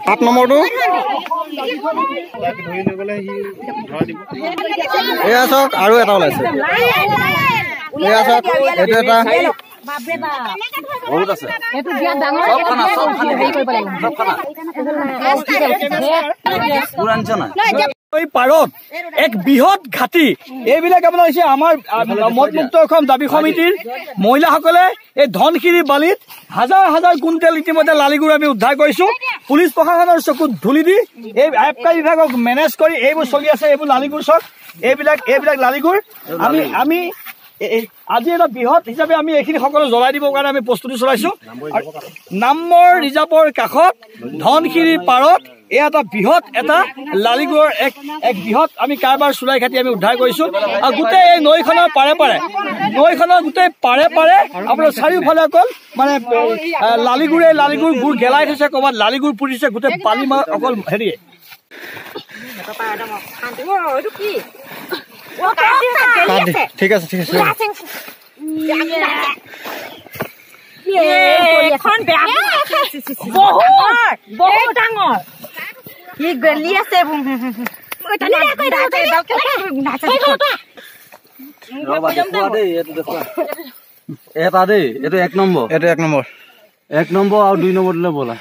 সাত নম্বৰটো এয়া চাওক আৰু এটা ওলাইছে এয়া চাওক এইটো এটা বহুত আছে পাৰত এক বৃহৎ ঘাটি এইবিলাক আপোনাৰ হৈছে আমাৰ মদমুক্ত অসম দাবী সমিতিৰ মহিলাসকলে এই ধনশিৰি বালিত হাজাৰ হাজাৰ কুইণ্টেল ইতিমধ্যে লালিগুৰ আমি উদ্ধাৰ কৰিছো পুলিচ প্ৰশাসনৰ চকুত ধূলি দি এই আবকাৰী বিভাগক মেনেজ কৰি এইবোৰ চলি আছে এইবোৰ লালিগুৰ চক এইবিলাক লালিগুৰ আমি আজি এটা বৃহৎ হিচাপে আমি এইখিনি সকলো জ্বলাই দিবৰ কাৰণে আমি প্ৰস্তুতি চলাইছো নামৰ ৰিজাৰ্ভৰ কাষত ধনশিৰি পাৰত এয়া এটা বৃহৎ এটা লালিগুৰৰ এক বৃহৎ আমি কাৰবাৰ চুলাই খাটি আমি উদ্ধাৰ কৰিছো আৰু গোটেই এই নৈখনৰ পাৰে গোটেই পাৰে আপোনাৰ চাৰিওফালে অকল মানে লালিগুৰ গুৰ গেলাই থৈছে ক'ৰবাত লালিগুৰ পুৰিছে গোটেই পালি মাৰ অকল হেৰিয়ে ঠিক আছে বহুত ডাঙৰ কি গলি আছে এটা দেই এইটো এক নম্বৰ আৰু 2 নম্বৰ দিলে বলা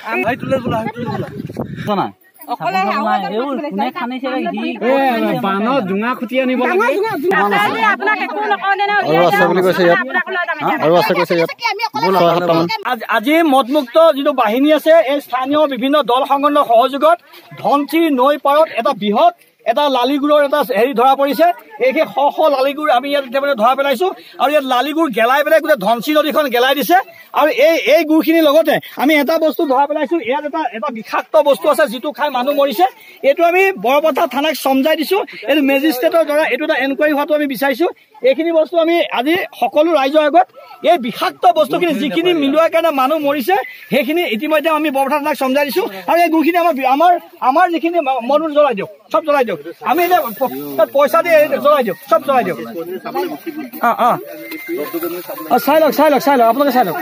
বানৰ জোঙা খুটি আনিব আজি মদমুক্ত যিটো বাহিনী আছে এই স্থানীয় বিভিন্ন দল সংগঠনৰ সহযোগত ধনশিৰি নৈ পাৰত এটা বৃহৎ এটা লালিগুৰৰ এটা হেৰি ধৰা পৰিছে এই শ লালিগুৰ আমি ইয়াত ধৰা পেলাইছো আৰু ইয়াত লালিগুৰ গেলাই পেলাই গোটেই ধনশিৰি নদীখন গেলাই দিছে আৰু এই গুৰখিনিৰ লগতে আমি এটা বস্তু ধৰা পেলাইছো ইয়াত এটা বিষাক্ত বস্তু আছে যিটো খাই মানুহ মৰিছে এইটো আমি বৰপথাৰ থানাক সমজাই দিছো এইটো মেজিষ্ট্ৰেটৰ দ্বাৰা এইটো এটা এনকুৱাৰী হোৱাটো আমি বিচাৰিছো এইখিনি বস্তু আমি আজি সকলো ৰাইজৰ আগত এই বিষাক্ত বস্তুখিনি যিখিনি মিলোৱাৰ কাৰণে মানুহ মৰিছে সেইখিনি ইতিমধ্যে আমি বৰপথাৰ থানাক সমজাই দিছো আৰু এই গুৰখিনি আমাৰ যিখিনি মন জ্বলাই দিয়ক সব জ্বলাই দিয়ক আমি পইচা দি জ্বলাই দিয়ক সব জ্বলাই দিয়ক চাই লওক আপোনালোকে চাই লওক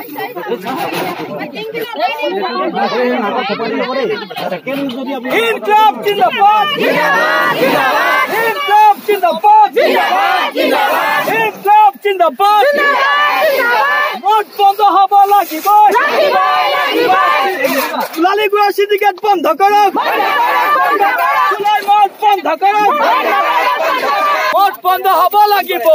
লালিগুৰৰ চিণ্ডিকেট বন্ধ কৰক মদ বন্ধ হ'ব লাগিব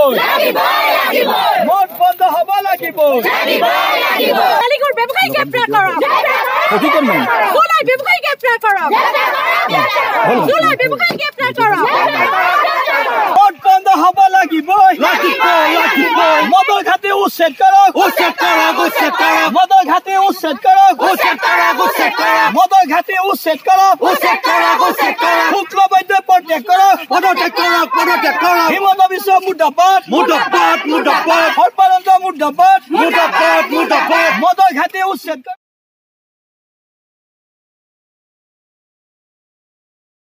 লালিগুৰ ব্যৱসায়ী গ্ৰেপ্তাৰ কৰক মদ বন্ধ হ'ব লাগিব মদৰ ঘাটি উচ্ছেদ কৰক মদৰ ঘাটি উচ্ছেদ কৰক শুক্লবৈদ্য প্ৰত্যাগ কৰক হিমন্ত বিশ্ব মুৰ্দাবাদ সৰ্বানন্দ মুৰ্দাবাদ মদৰ ঘাটি উচ্ছেদ কৰক